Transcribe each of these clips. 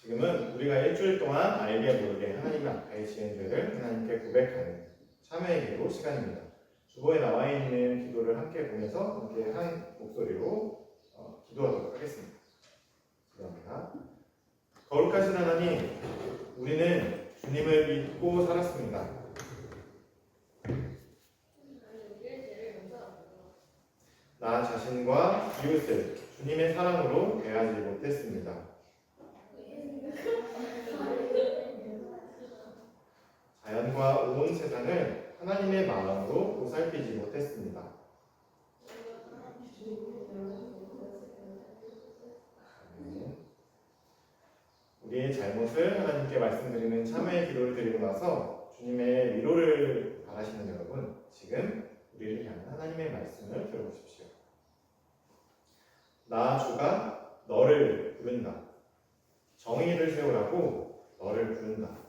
지금은 우리가 일주일 동안 알게 모르게 하나님 앞에 지은 죄를 하나님께 고백하는 참회의 기도 시간입니다. 주보에 나와 있는 기도를 함께 보면서 함께 한 목소리로 기도하도록 하겠습니다. 기도합니다. 거룩하신 하나님, 우리는 주님을 믿고 살았습니다. 나 자신과 이웃을 주님의 사랑으로 대하지 못했습니다. 자연과 온 세상을 하나님의 마음으로 보살피지 못했습니다. 우리의 잘못을 하나님께 말씀드리는 참회의 기도를 드리고 나서 주님의 위로를 바라시는 여러분, 지금 우리를 향한 하나님의 말씀을 들어보십시오. 나 주가 너를 부른다. 정의를 세우라고 너를 부른다.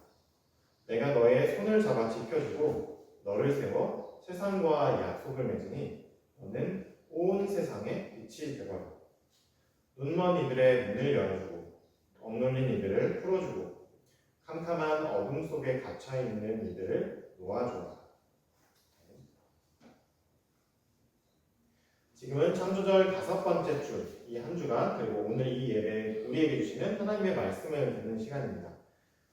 내가 너의 손을 잡아 지켜주고 너를 세워 세상과 약속을 맺으니 너는 온 세상의 빛이 되거라. 눈먼 이들의 눈을 열어주고 억눌린 이들을 풀어주고 캄캄한 어둠 속에 갇혀있는 이들을 놓아주라. 지금은 창조절 5번째 주, 이 한 주간 그리고 오늘 이 예배 우리에게 주시는 하나님의 말씀을 듣는 시간입니다.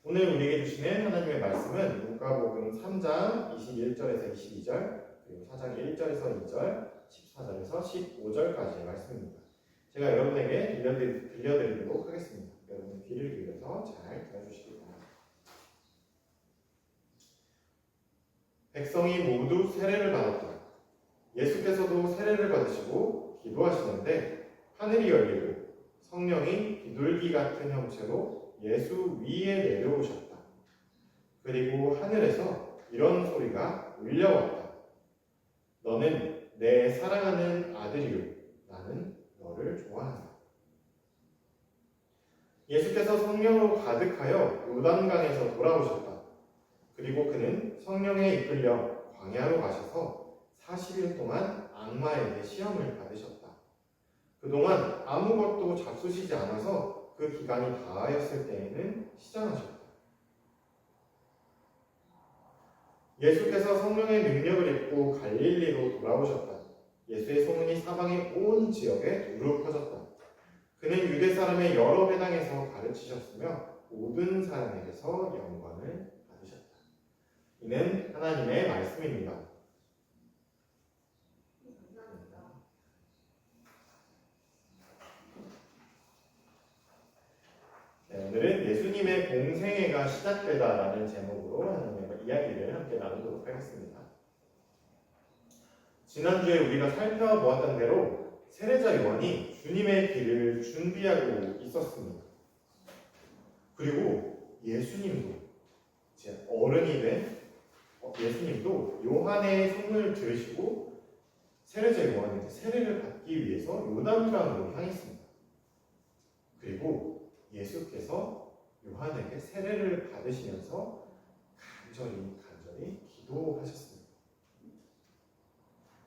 오늘 우리에게 주시는 하나님의 말씀은 루카복음 3장 21절에서 22절, 그리고 4장 1절에서 2절, 14절에서 15절까지의 말씀입니다. 제가 여러분에게 들려드리도록 하겠습니다. 여러분 귀를 기울여서 잘 들어주시기 바랍니다. 백성이 모두 세례를 받았다. 예수께서도 세례를 받으시고 기도하시는데 하늘이 열리고 성령이 비둘기 같은 형체로 예수 위에 내려오셨다. 그리고 하늘에서 이런 소리가 울려왔다. 너는 내 사랑하는 아들이요 나는 너를 좋아한다. 예수께서 성령으로 가득하여 요단강에서 돌아오셨다. 그리고 그는 성령에 이끌려 광야로 가셔서 40일 동안 악마에게 시험을 받으셨다. 그동안 아무것도 잡수시지 않아서 그 기간이 다하였을 때에는 시장하셨다. 예수께서 성령의 능력을 입고 갈릴리로 돌아오셨다. 예수의 소문이 사방의 온 지역에 두루 퍼졌다. 그는 유대 사람의 여러 회당에서 가르치셨으며 모든 사람에게서 영광을 받으셨다. 이는 하나님의 말씀입니다. 네, 오늘은 예수님의 공생애가 시작되다라는 제목으로 하나님의 이야기를 함께 나누도록 하겠습니다. 지난주에 우리가 살펴보았던 대로 세례자 요한이 주님의 길을 준비하고 있었습니다. 그리고 예수님도 이제 어른이 된 예수님도 요한의 손을 들으시고 세례자 요한에게 세례를 받기 위해서 요단강으로 향했습니다. 그리고 예수께서 요한에게 세례를 받으시면서 간절히 기도하셨습니다.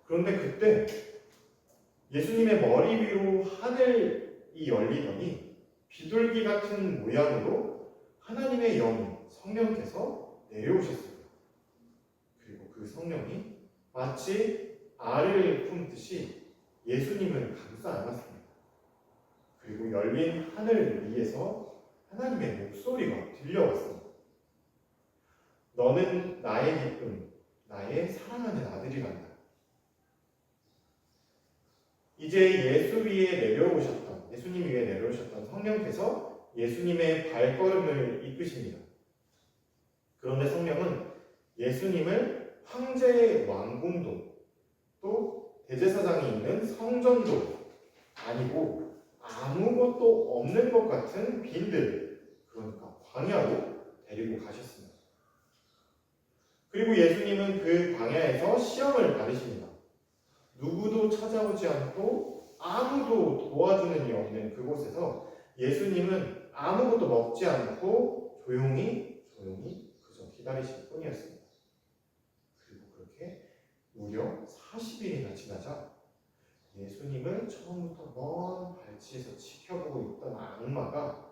그런데 그때 예수님의 머리 위로 하늘이 열리더니 비둘기 같은 모양으로 하나님의 영, 성령께서 내려오셨습니다. 그리고 그 성령이 마치 알을 품듯이 예수님을 감싸 안았습니다. 그리고 열린 하늘 위에서 하나님의 목소리가 들려왔습니다. 너는 나의 기쁨, 나의 사랑하는 아들이란다. 이제 예수님 위에 내려오셨던 성령께서 예수님의 발걸음을 이끄십니다. 그런데 성령은 예수님을 황제의 왕궁도 또 대제사장이 있는 성전도 아니고 아무것도 없는 것 같은 빈들, 그러니까 광야로 데리고 가셨습니다. 그리고 예수님은 그 광야에서 시험을 받으십니다. 누구도 찾아오지 않고 아무도 도와주는 이 없는 그곳에서 예수님은 아무것도 먹지 않고 조용히 그저 기다리실 뿐이었습니다. 그리고 그렇게 무려 40일이나 지나자 예수님을 처음부터 먼 발치에서 지켜보고 있던 악마가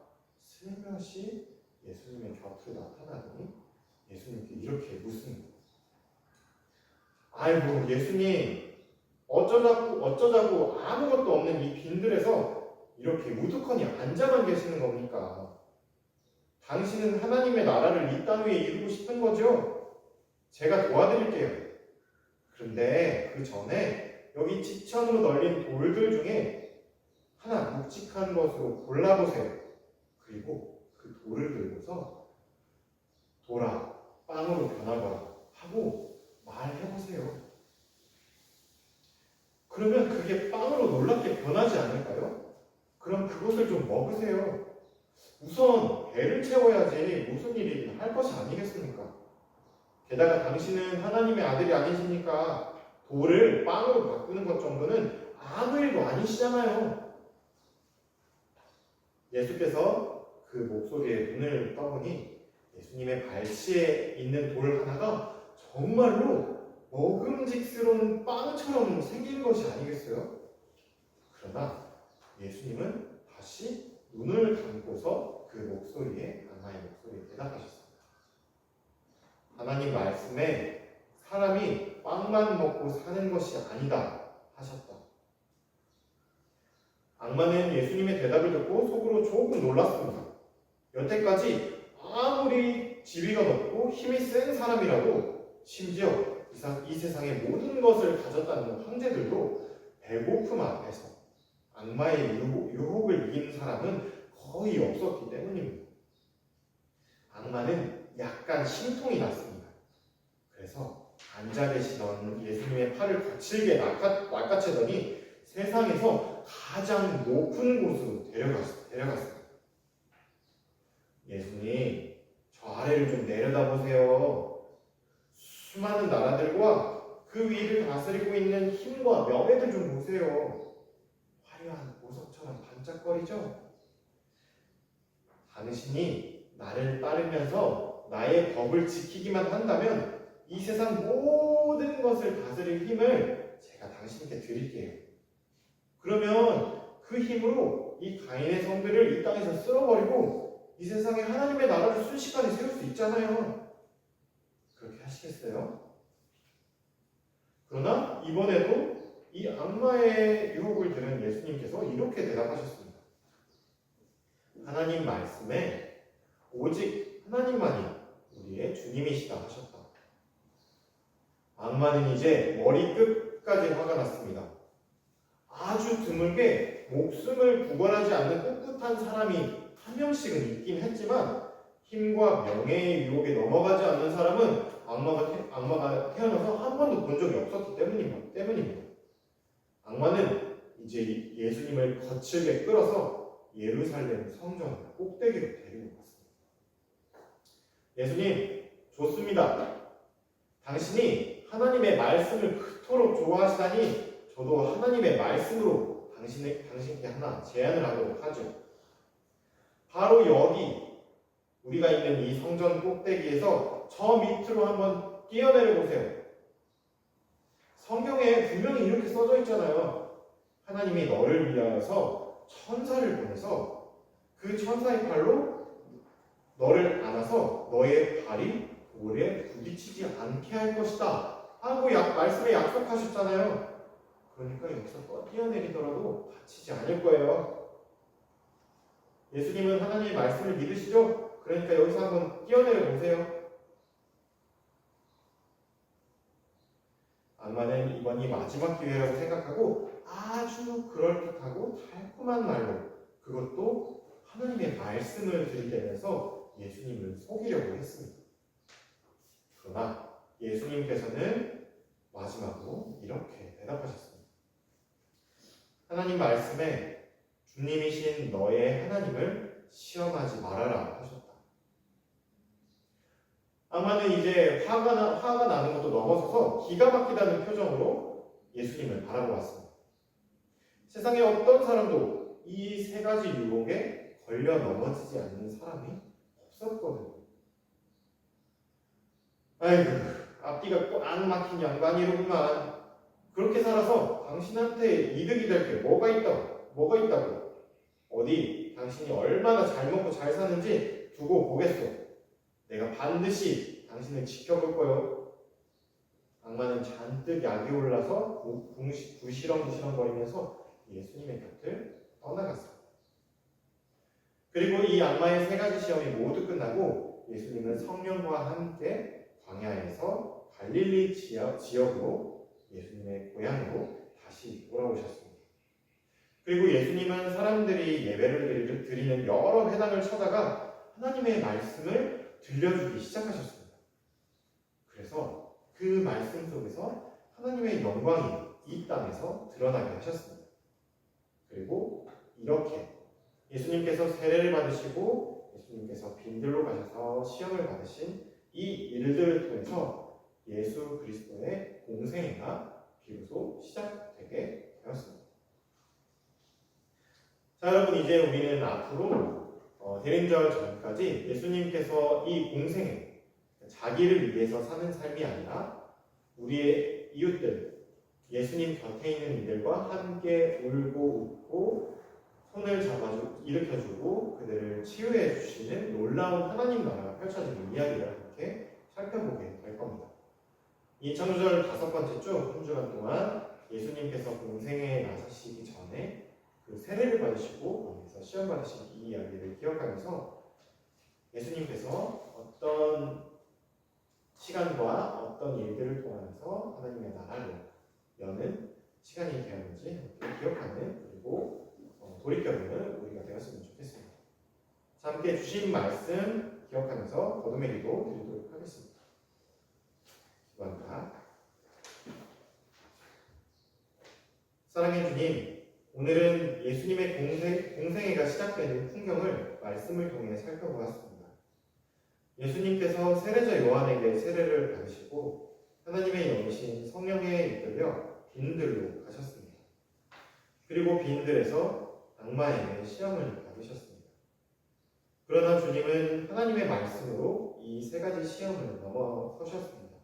슬며시 예수님의 곁으로 나타나더니 예수님께 이렇게 묻습니다. 아이고 예수님, 어쩌자고 아무것도 없는 이 빈들에서 이렇게 우두커니 앉아만 계시는 겁니까? 당신은 하나님의 나라를 이 땅 위에 이루고 싶은 거죠? 제가 도와드릴게요. 그런데 그 전에 여기 지천으로 널린 돌들 중에 하나 묵직한 것으로 골라보세요. 그리고 그 돌을 들고서 돌아 빵으로 변하거라 하고 말해보세요. 그러면 그게 빵으로 놀랍게 변하지 않을까요? 그럼 그것을 좀 먹으세요. 우선 배를 채워야지 무슨 일이든 할 것이 아니겠습니까? 게다가 당신은 하나님의 아들이 아니십니까? 돌을 빵으로 바꾸는 것 정도는 아무 일도 아니시잖아요. 예수께서 그 목소리에 눈을 떠보니 예수님의 발치에 있는 돌 하나가 정말로 먹음직스러운 빵처럼 생긴 것이 아니겠어요? 그러나 예수님은 다시 눈을 감고서 그 목소리에, 악마의 목소리에 대답하셨습니다. 하나님 말씀에 사람이 빵만 먹고 사는 것이 아니다 하셨다. 악마는 예수님의 대답을 듣고 속으로 조금 놀랐습니다. 여태까지 아무리 지위가 높고 힘이 센 사람이라도, 심지어 이 세상의 모든 것을 가졌다는 황제들도 배고픔 앞에서 악마의 유혹을 이기는 사람은 거의 없었기 때문입니다. 악마는 약간 심통이 났습니다. 그래서 앉아 계시던 예수님의 팔을 거칠게 낚아채더니 세상에서 가장 높은 곳으로 데려갔습니다. 예수님, 저 아래를 좀 내려다보세요. 수많은 나라들과 그 위를 다스리고 있는 힘과 명예들 좀 보세요. 화려한 보석처럼 반짝거리죠? 당신이 나를 따르면서 나의 법을 지키기만 한다면 이 세상 모든 것을 다스릴 힘을 제가 당신께 드릴게요. 그러면 그 힘으로 이 가인의 성들을 이 땅에서 쓸어버리고 이 세상에 하나님의 나라를 순식간에 세울 수 있잖아요. 그렇게 하시겠어요? 그러나 이번에도 이 악마의 유혹을 들은 예수님께서 이렇게 대답하셨습니다. 하나님 말씀에 오직 하나님만이 우리의 주님이시다 하셨다. 악마는 이제 머리끝까지 화가 났습니다. 아주 드물게 목숨을 구걸하지 않는 꿋꿋한 사람이 한 명씩은 있긴 했지만 힘과 명예의 유혹에 넘어가지 않는 사람은 악마가 태어나서 한 번도 본 적이 없었기 때문입니다. 악마는 이제 예수님을 거칠게 끌어서 예루살렘 성전 꼭대기로 데리고 갔습니다. 예수님, 좋습니다. 당신이 하나님의 말씀을 그토록 좋아하시다니 저도 하나님의 말씀으로 당신께 하나 제안을 하도록 하죠. 바로 여기 우리가 있는 이 성전 꼭대기에서 저 밑으로 한번 뛰어내려 보세요. 성경에 분명히 이렇게 써져 있잖아요. 하나님이 너를 위하여서 천사를 보내서 그 천사의 팔로 너를 안아서 너의 발이 돌에 부딪히지 않게 할 것이다 하고 말씀에 약속하셨잖아요. 그러니까 여기서 뛰어내리더라도 다치지 않을 거예요. 예수님은 하나님의 말씀을 믿으시죠? 그러니까 여기서 한번 뛰어내려 보세요. 악마는 이번이 마지막 기회라고 생각하고 아주 그럴듯하고 달콤한 말로, 그것도 하나님의 말씀을 들이대면서 예수님을 속이려고 했습니다. 그러나 예수님께서는 마지막으로 이렇게 대답하셨습니다. 하나님 말씀에 주님이신 너의 하나님을 시험하지 말아라 하셨다. 악마는 이제 화가 나는 것도 넘어서서 기가 막히다는 표정으로 예수님을 바라보았습니다. 세상에 어떤 사람도 이 세 가지 유혹에 걸려 넘어지지 않는 사람이 없었거든요. 아이고, 앞뒤가 꽉 막힌 양반이로구만. 그렇게 살아서 당신한테 이득이 될 게 뭐가 있다고? 어디 당신이 얼마나 잘 먹고 잘 사는지 두고 보겠소. 내가 반드시 당신을 지켜볼 거요. 악마는 잔뜩 약이 올라서 구시렁구시렁거리면서 예수님의 곁을 떠나갔습니다. 그리고 이 악마의 세 가지 시험이 모두 끝나고 예수님은 성령과 함께 광야에서 갈릴리 지역으로 예수님의 고향으로 다시 돌아오셨습니다. 그리고 예수님은 사람들이 예배를 드리는 여러 회당을 쳐다가 하나님의 말씀을 들려주기 시작하셨습니다. 그래서 그 말씀 속에서 하나님의 영광이 이 땅에서 드러나게 하셨습니다. 그리고 이렇게 예수님께서 세례를 받으시고 예수님께서 빈들로 가셔서 시험을 받으신 이 일들을 통해서 예수 그리스도의 공생애가 비로소 시작되게 되었습니다. 자, 여러분, 이제 우리는 앞으로 대림절 전까지 예수님께서 이 공생애, 자기를 위해서 사는 삶이 아니라 우리의 이웃들, 예수님 곁에 있는 이들과 함께 울고 웃고 손을 잡아주고 일으켜주고 그들을 치유해 주시는 놀라운 하나님 나라가 펼쳐지는 이야기를 함께 살펴보게 될 겁니다. 이 창조절 5번째 주, 한 주간 동안 예수님께서 공생애에 나서시기 전에 그 세례를 받으시고 거기서 시험 받으신 이 이야기를 기억하면서 예수님께서 어떤 시간과 어떤 일들을 통해서 하나님의 나라를 여는 시간이 되었는지 기억하는, 그리고 돌이켜보는 우리가 되었으면 좋겠습니다. 자, 함께 주신 말씀 기억하면서 거듭의 기도 드리도록 하겠습니다. 기도합니다. 사랑의 주님, 오늘은 예수님의 공생애가 시작되는 풍경을 말씀을 통해 살펴보았습니다. 예수님께서 세례자 요한에게 세례를 받으시고 하나님의 영이신 성령에 이끌려 빈들로 가셨습니다. 그리고 빈들에서 악마에게 시험을 받으셨습니다. 그러나 주님은 하나님의 말씀으로 이 세 가지 시험을 넘어서셨습니다.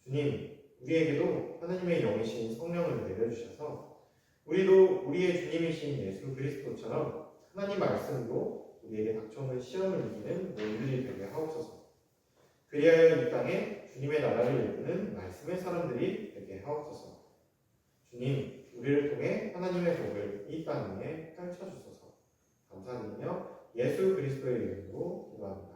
주님, 우리에게도 하나님의 영이신 성령을 내려주셔서 우리도 우리의 주님이신 예수 그리스도처럼 하나님 말씀으로 우리에게 닥쳐오는 시험을 이기는 모두들이 되게 하옵소서. 그리하여 이 땅에 주님의 나라를 이끄는 말씀의 사람들이 되게 하옵소서. 주님, 우리를 통해 하나님의 복을 이 땅 위에 펼쳐주소서. 감사드리며 예수 그리스도의 이름으로 기도합니다.